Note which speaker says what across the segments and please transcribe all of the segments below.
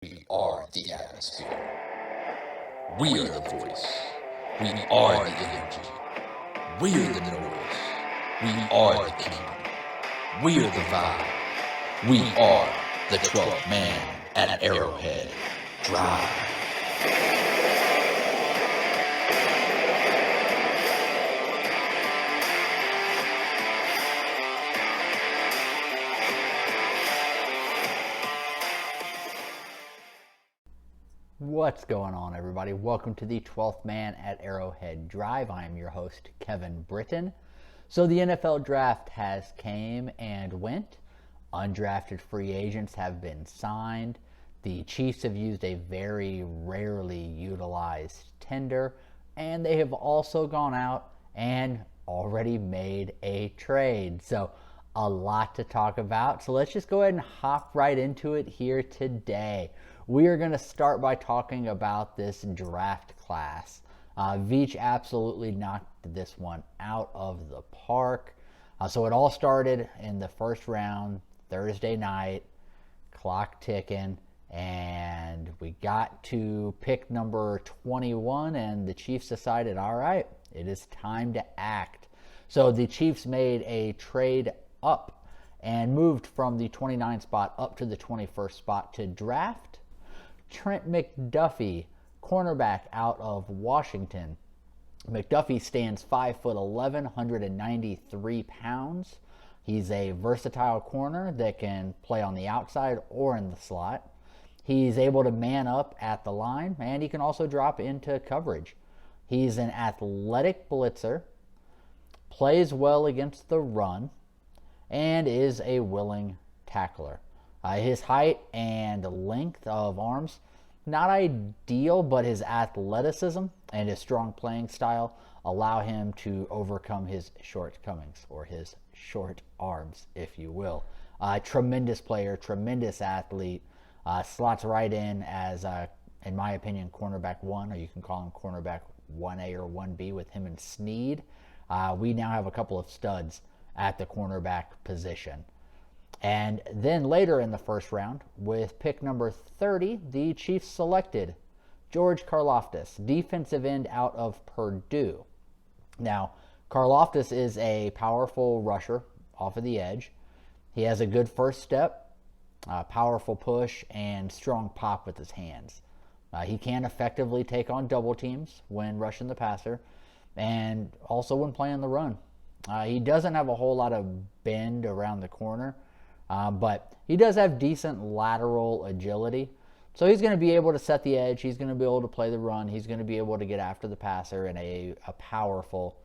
Speaker 1: We are the atmosphere. We are the voice. We are the energy. We are the noise. We are the kingdom. We are the vibe. We are the 12th man at Arrowhead Drive.
Speaker 2: What's going on, everybody? Welcome to the 12th Man at Arrowhead Drive. I am your host, Kevin Britton. So the NFL draft has came and went. Undrafted free agents have been signed. The Chiefs have used a very rarely utilized tender, and they have also gone out and already made a trade. So a lot to talk about. So let's just go ahead and hop right into it here today. We are going to start by talking about this draft class. Veach absolutely knocked this one out of the park. So it all started in the first round, Thursday night, clock ticking, and we got to pick number 21, and the Chiefs decided, all right, it is time to act. So the Chiefs made a trade up and moved from the 29th spot up to the 21st spot to draft Trent McDuffie, cornerback out of Washington. McDuffie stands 5'11", 193 pounds. He's a versatile corner that can play on the outside or in the slot. He's able to man up at the line, and he can also drop into coverage. He's an athletic blitzer, plays well against the run, and is a willing tackler. His height and length of arms, not ideal, but his athleticism and his strong playing style allow him to overcome his shortcomings, or his short arms, if you will. Tremendous player, tremendous athlete, slots right in as, in my opinion, cornerback 1, or you can call him cornerback 1A or 1B with him and Snead. We now have a couple of studs at the cornerback position. And then later in the first round, with pick number 30, the Chiefs selected George Karlaftis, defensive end out of Purdue. Now, Karlaftis is a powerful rusher off of the edge. He has a good first step, powerful push, and strong pop with his hands. He can effectively take on double teams when rushing the passer, and also when playing the run. He doesn't have a whole lot of bend around the corner, but he does have decent lateral agility. So he's going to be able to set the edge. He's going to be able to play the run. He's going to be able to get after the passer in a powerful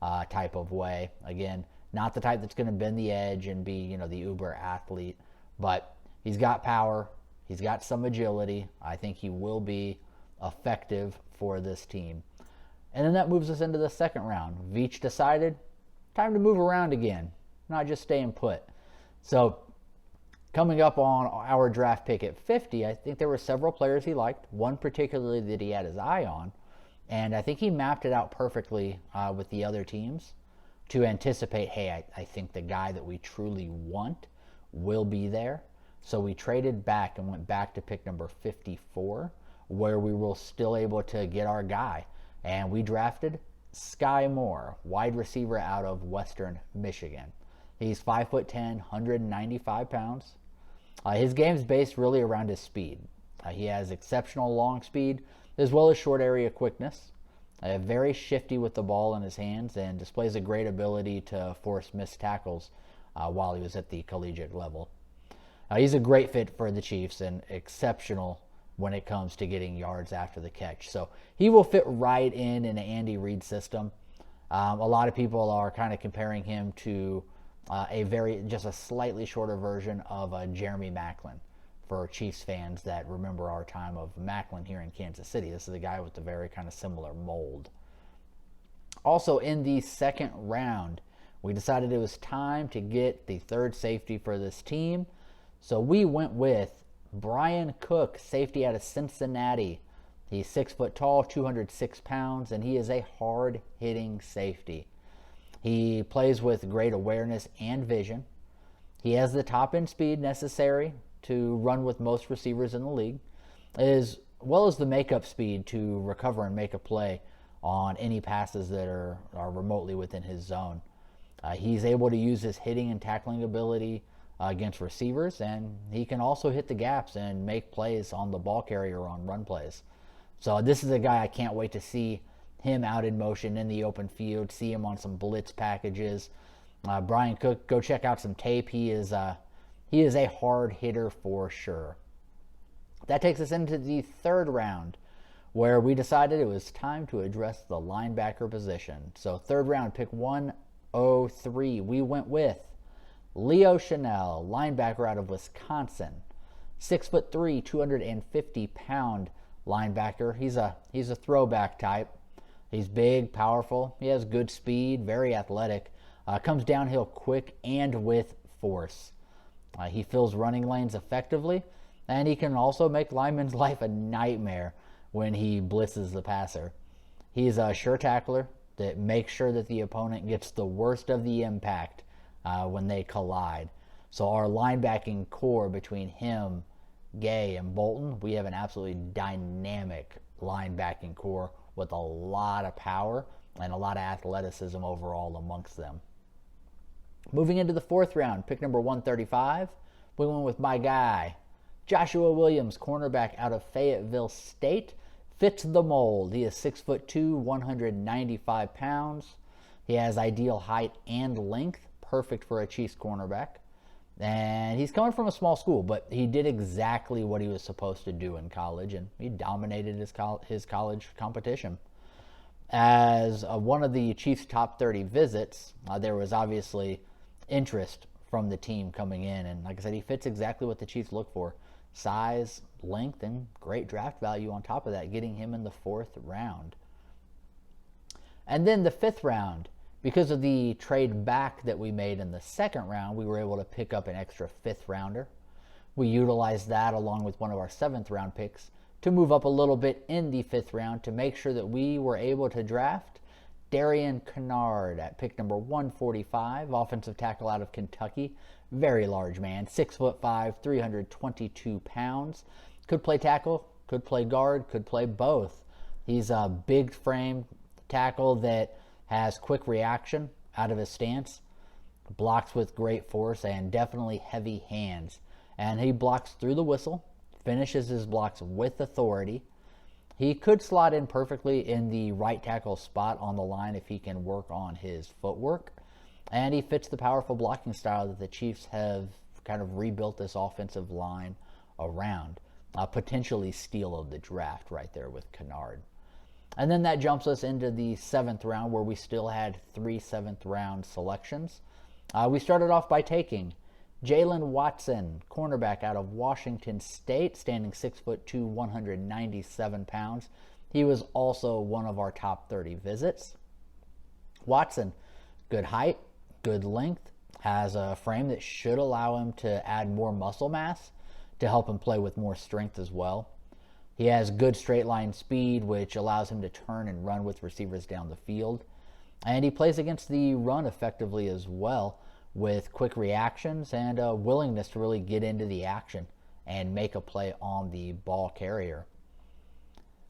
Speaker 2: type of way. Again, not the type that's going to bend the edge and be, the uber athlete, but he's got power. He's got some agility. I think he will be effective for this team. And then that moves us into the second round. Veach decided, time to move around again, not just staying put. So coming up on our draft pick at 50, I think there were several players he liked, one particularly that he had his eye on, and I think he mapped it out perfectly with the other teams to anticipate, hey, I think the guy that we truly want will be there. So we traded back and went back to pick number 54, where we were still able to get our guy. And we drafted Sky Moore, wide receiver out of Western Michigan. He's 5'10", 195 pounds. His game's based really around his speed. He has exceptional long speed as well as short area quickness. Very shifty with the ball in his hands and displays a great ability to force missed tackles while he was at the collegiate level. He's a great fit for the Chiefs and exceptional when it comes to getting yards after the catch. So he will fit right in an Andy Reid system. A lot of people are kind of comparing him to just a slightly shorter version of Jeremy Maclin for Chiefs fans that remember our time of Maclin here in Kansas City. This is a guy with a very kind of similar mold. Also in the second round, we decided it was time to get the third safety for this team. So we went with Brian Cook, safety out of Cincinnati. He's 6 foot tall, 206 pounds, and he is a hard-hitting safety. He plays with great awareness and vision. He has the top-end speed necessary to run with most receivers in the league. as well as the makeup speed to recover and make a play on any passes that are remotely within his zone. He's able to use his hitting and tackling ability against receivers, and he can also hit the gaps and make plays on the ball carrier on run plays. So this is a guy I can't wait to see him out in motion in the open field, see him on some blitz packages. Brian Cook, go check out some tape. He is a hard hitter for sure. That takes us into the third round, where we decided it was time to address the linebacker position. So third round, pick 103, we went with Leo Chanel, linebacker out of Wisconsin. 6'3", 250-pound linebacker. He's a throwback type. He's big, powerful. He has good speed, very athletic. Comes downhill quick and with force. He fills running lanes effectively, and he can also make linemen's life a nightmare when he blitzes the passer. He's a sure tackler that makes sure that the opponent gets the worst of the impact when they collide. So our linebacking core between him, Gay, and Bolton, we have an absolutely dynamic linebacking core with a lot of power and a lot of athleticism overall amongst them. Moving into the fourth round, pick number 135, we went with my guy, Joshua Williams, cornerback out of Fayetteville State. Fits the mold. He is 6'2", 195 pounds. He has ideal height and length, perfect for a Chiefs cornerback. And he's coming from a small school, but he did exactly what he was supposed to do in college, and he dominated his college competition. As one of the Chiefs' top 30 visits, there was obviously interest from the team coming in, and like I said, he fits exactly what the Chiefs look for. Size, length, and great draft value on top of that, getting him in the fourth round. And then the fifth round, because of the trade back that we made in the second round, we were able to pick up an extra fifth rounder. We utilized that along with one of our seventh round picks to move up a little bit in the fifth round to make sure that we were able to draft Darian Kennard at pick number 145, offensive tackle out of Kentucky. Very large man, 6'5", 322 pounds. Could play tackle, could play guard, could play both. He's a big frame tackle that has quick reaction out of his stance, blocks with great force, and definitely heavy hands. And he blocks through the whistle, finishes his blocks with authority. He could slot in perfectly in the right tackle spot on the line if he can work on his footwork. And he fits the powerful blocking style that the Chiefs have kind of rebuilt this offensive line around. Potentially steal of the draft right there with Kennard. And then that jumps us into the seventh round, where we still had 3 seventh-round selections. We started off by taking Jalen Watson, cornerback out of Washington State, standing 6'2", 197 pounds. He was also one of our top 30 visits. Watson, good height, good length, has a frame that should allow him to add more muscle mass to help him play with more strength as well. He has good straight line speed, which allows him to turn and run with receivers down the field. And he plays against the run effectively as well, with quick reactions and a willingness to really get into the action and make a play on the ball carrier.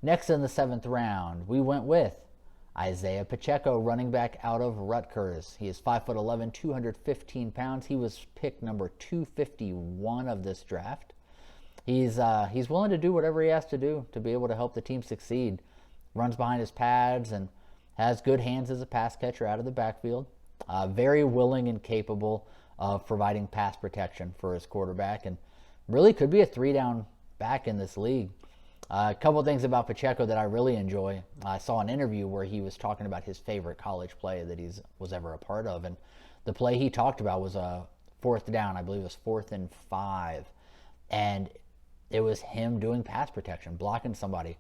Speaker 2: Next in the seventh round, we went with Isaiah Pacheco, running back out of Rutgers. He is 5'11", 215 pounds. He was pick number 251 of this draft. He's willing to do whatever he has to do to be able to help the team succeed. Runs behind his pads and has good hands as a pass catcher out of the backfield. Very willing and capable of providing pass protection for his quarterback, and really could be a 3-down back in this league. A couple of things about Pacheco that I really enjoy. I saw an interview where he was talking about his favorite college play that he was ever a part of, and the play he talked about was a fourth down. I believe it was 4th and 5, and it was him doing pass protection, blocking somebody,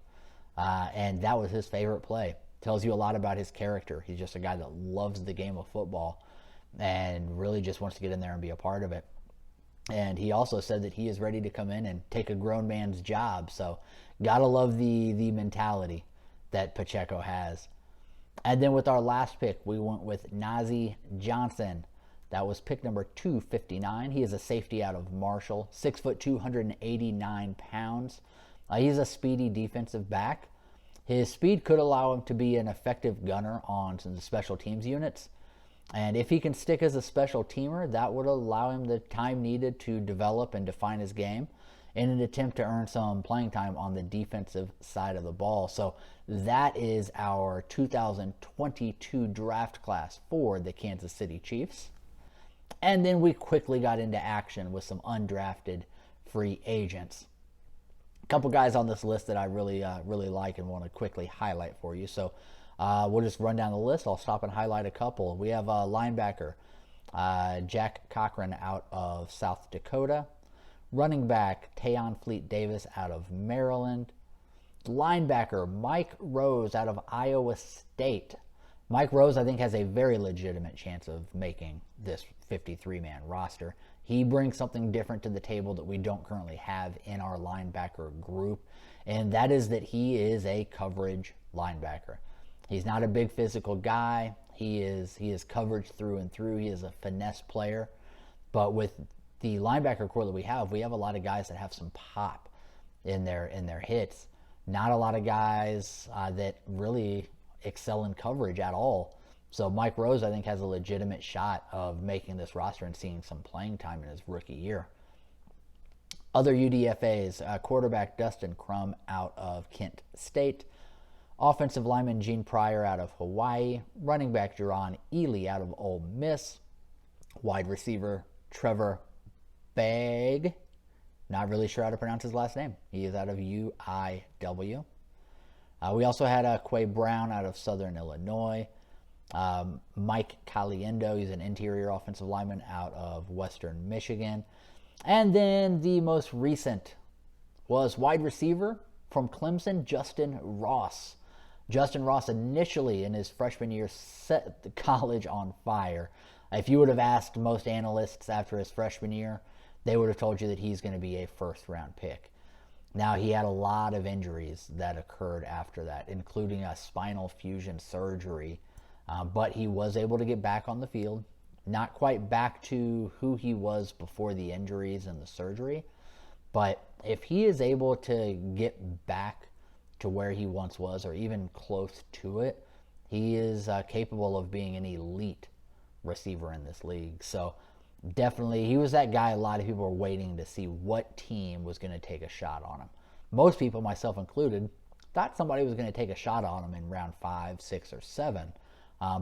Speaker 2: and that was his favorite play. Tells you a lot about his character. He's just a guy that loves the game of football and really just wants to get in there and be a part of it. And he also said that he is ready to come in and take a grown man's job. So gotta love the mentality that Pacheco has. And then with our last pick, we went with Nazeeh Johnson. That was pick number 259. He is a safety out of Marshall, 6'2", 189 pounds. He's a speedy defensive back. His speed could allow him to be an effective gunner on some special teams units. And if he can stick as a special teamer, that would allow him the time needed to develop and define his game in an attempt to earn some playing time on the defensive side of the ball. So that is our 2022 draft class for the Kansas City Chiefs. And then we quickly got into action with some undrafted free agents. A couple guys on this list that I really like and want to quickly highlight for you. So we'll just run down the list. I'll stop and highlight a couple. We have a linebacker, Jack Cochran out of South Dakota. Running back, Tayon Fleet Davis out of Maryland. Linebacker, Mike Rose out of Iowa State. Mike Rose, I think, has a very legitimate chance of making this 53-man roster. He brings something different to the table that we don't currently have in our linebacker group, and that is that he is a coverage linebacker. He's not a big physical guy. He is coverage through and through. He is a finesse player. But with the linebacker core that we have a lot of guys that have some pop in their hits. Not a lot of guys that really excel in coverage at all. So Mike Rose, I think, has a legitimate shot of making this roster and seeing some playing time in his rookie year. Other UDFAs, quarterback Dustin Crum out of Kent State. Offensive lineman Gene Pryor out of Hawaii. Running back Jerron Ely out of Ole Miss. Wide receiver Trevor Bagg. Not really sure how to pronounce his last name. He is out of UIW. We also had Quay Brown out of Southern Illinois. Mike Caliendo, he's an interior offensive lineman out of Western Michigan. And then the most recent was wide receiver from Clemson, Justin Ross. Justin Ross initially in his freshman year set the college on fire. If you would have asked most analysts after his freshman year, they would have told you that he's going to be a first-round pick. Now, he had a lot of injuries that occurred after that, including a spinal fusion surgery. But he was able to get back on the field. Not quite back to who he was before the injuries and the surgery. But if he is able to get back to where he once was, or even close to it, he is capable of being an elite receiver in this league. So definitely, he was that guy a lot of people were waiting to see what team was going to take a shot on him. Most people, myself included, thought somebody was going to take a shot on him in round 5, 6, or 7.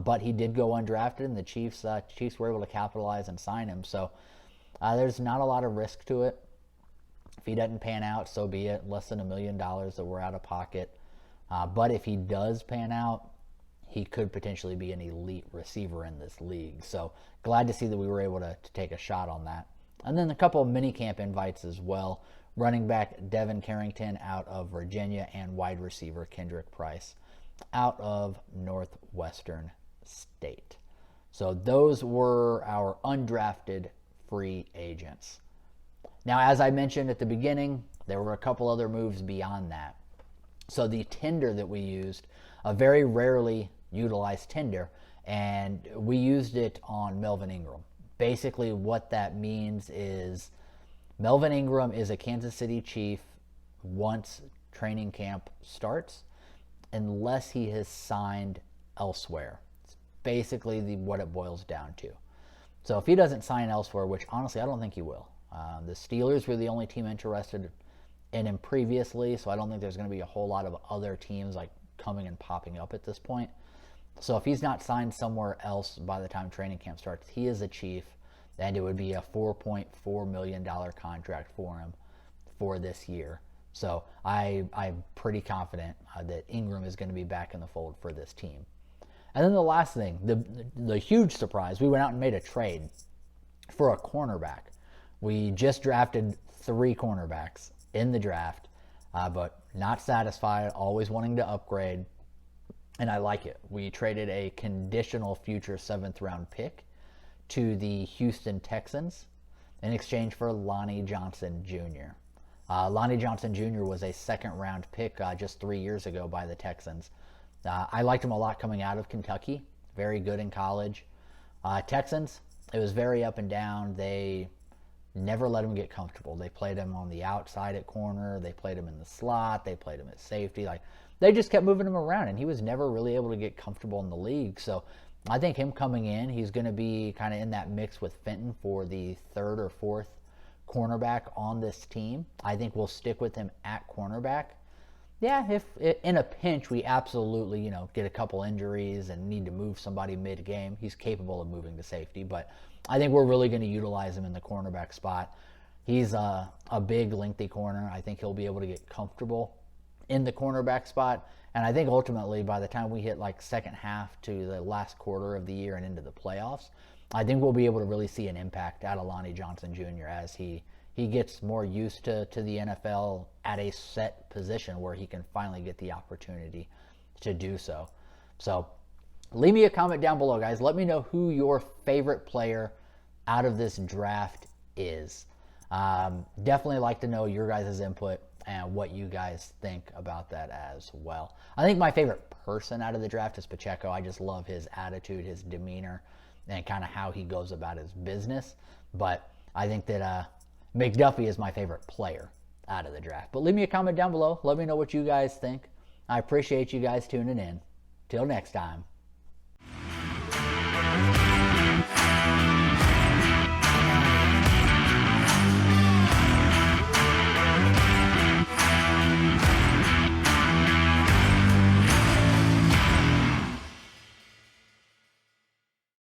Speaker 2: But he did go undrafted, and the Chiefs were able to capitalize and sign him. So there's not a lot of risk to it. If he doesn't pan out, so be it. Less than $1 million that we're out of pocket. But if he does pan out, he could potentially be an elite receiver in this league. So glad to see that we were able to take a shot on that. And then a couple of minicamp invites as well. Running back Devin Carrington out of Virginia, and wide receiver Kendrick Price out of Northwestern State. So those were our undrafted free agents. Now, as I mentioned at the beginning, there were a couple other moves beyond that. So the tender that we used, a very rarely utilized tender, and we used it on Melvin Ingram. Basically what that means is Melvin Ingram is a Kansas City Chief once training camp starts, unless he has signed elsewhere. It's basically what it boils down to. So if he doesn't sign elsewhere, which honestly I don't think he will. The Steelers were the only team interested in him previously, so I don't think there's going to be a whole lot of other teams like coming and popping up at this point. So if he's not signed somewhere else by the time training camp starts, he is a Chief, and it would be a $4.4 million contract for him for this year. So I'm pretty confident that Ingram is going to be back in the fold for this team. And then the last thing, the huge surprise, we went out and made a trade for a cornerback. We just drafted 3 cornerbacks in the draft, but not satisfied, always wanting to upgrade, and I like it. We traded a conditional future 7th round pick to the Houston Texans in exchange for Lonnie Johnson Jr. Lonnie Johnson Jr. was a 2nd round pick just 3 years ago by the Texans. I liked him a lot coming out of Kentucky. Very good in college. Texans, it was very up and down. They never let him get comfortable. They played him on the outside at corner. They played him in the slot. They played him at safety. Like, they just kept moving him around, and he was never really able to get comfortable in the league. So I think him coming in, he's going to be kind of in that mix with Fenton for the third or fourth cornerback on this team. I think we'll stick with him at cornerback. Yeah, if in a pinch we absolutely, get a couple injuries and need to move somebody mid-game, he's capable of moving to safety. But I think we're really going to utilize him in the cornerback spot. He's a big, lengthy corner. I think he'll be able to get comfortable in the cornerback spot. And I think ultimately by the time we hit like second half to the last quarter of the year and into the playoffs, I think we'll be able to really see an impact out of Lonnie Johnson Jr. as he gets more used to the NFL at a set position where he can finally get the opportunity to do so. So leave me a comment down below, guys. Let me know who your favorite player out of this draft is. Definitely like to know your guys' input and what you guys think about that as well. I think my favorite person out of the draft is Pacheco. I just love his attitude, his demeanor, and kind of how he goes about his business. But I think that McDuffie is my favorite player out of the draft. But leave me a comment down below. Let me know what you guys think. I appreciate you guys tuning in. Till next time.